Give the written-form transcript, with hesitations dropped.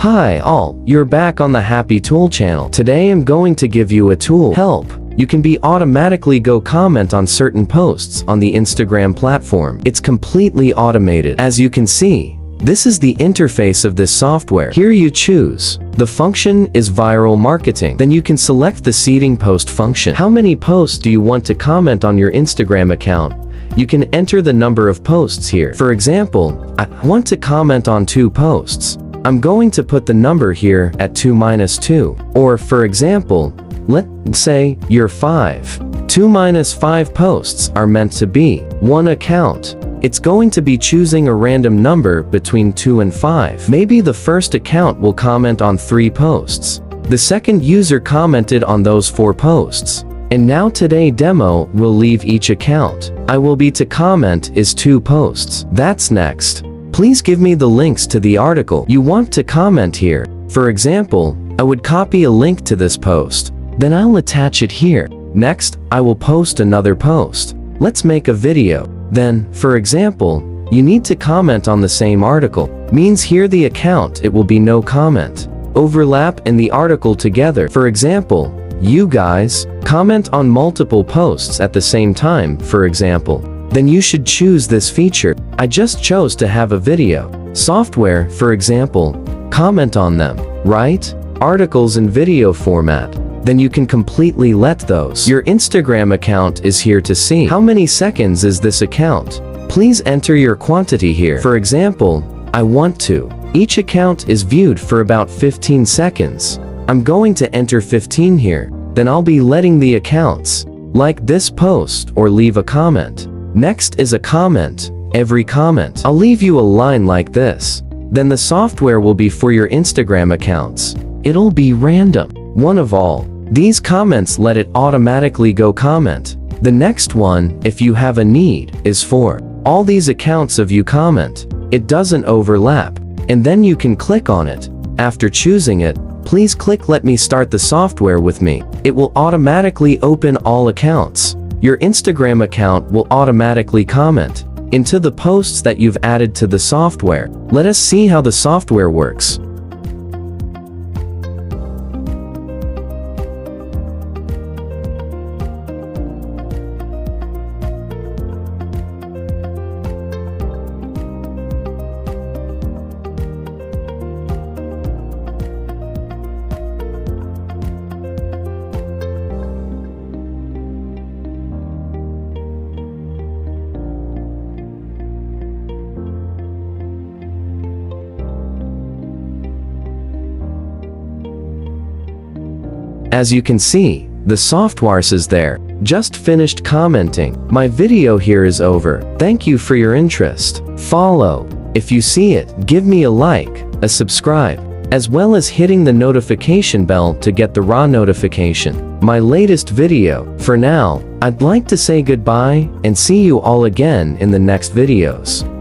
Hi all, you're back on the Happy Tool channel. Today I'm going to give you a tool help. You can automatically go comment on certain posts on the Instagram platform. It's completely automated. As you can see, this is the interface of this software. Here you choose. The function is viral marketing. Then you can select the seeding post function. How many posts do you want to comment on your Instagram account? You can enter the number of posts here. For example, I want to comment on 2 posts. I'm going to put the number here at 2-2. Or for example, let's say you're 5. 2-5 posts are meant to be 1 account. It's going to be choosing a random number between 2 and 5. Maybe the first account will comment on 3 posts. The second user commented on those 4 posts. And now today demo will leave each account. I will be to comment is 2 posts. That's next. Please give me the links to the article you want to comment here. For example, I would copy a link to this post. Then I'll attach it here. Next, I will post another post. Let's make a video. Then, for example, you need to comment on the same article. Means here the account, it will be no comment. Overlap in the article together. For example, you guys comment on multiple posts at the same time, for example. Then you should choose this feature. I just chose to have a video. Software, for example, comment on them, right? Articles in video format. Then you can completely let those. Your Instagram account is here to see. How many seconds is this account? Please enter your quantity here. For example, I want to. Each account is viewed for about 15 seconds. I'm going to enter 15 here. Then I'll be letting the accounts like this post or leave a comment. Next is a comment. Every comment, I'll leave you a line like this. Then the software will be for your Instagram accounts. It'll be random. One of all. These comments let it automatically go comment. The next one, if you have a need, is for all these accounts of you comment. It doesn't overlap. And then you can click on it. After choosing it, please click Let me start the software with me. It will automatically open all accounts. Your Instagram account will automatically comment into the posts that you've added to the software. Let us see how the software works. As you can see, the software is there. Just finished commenting. My video here is over. Thank you for your interest. Follow. If you see it, give me a like, a subscribe, as well as hitting the notification bell to get the raw notification. My latest video. For now, I'd like to say goodbye and see you all again in the next videos.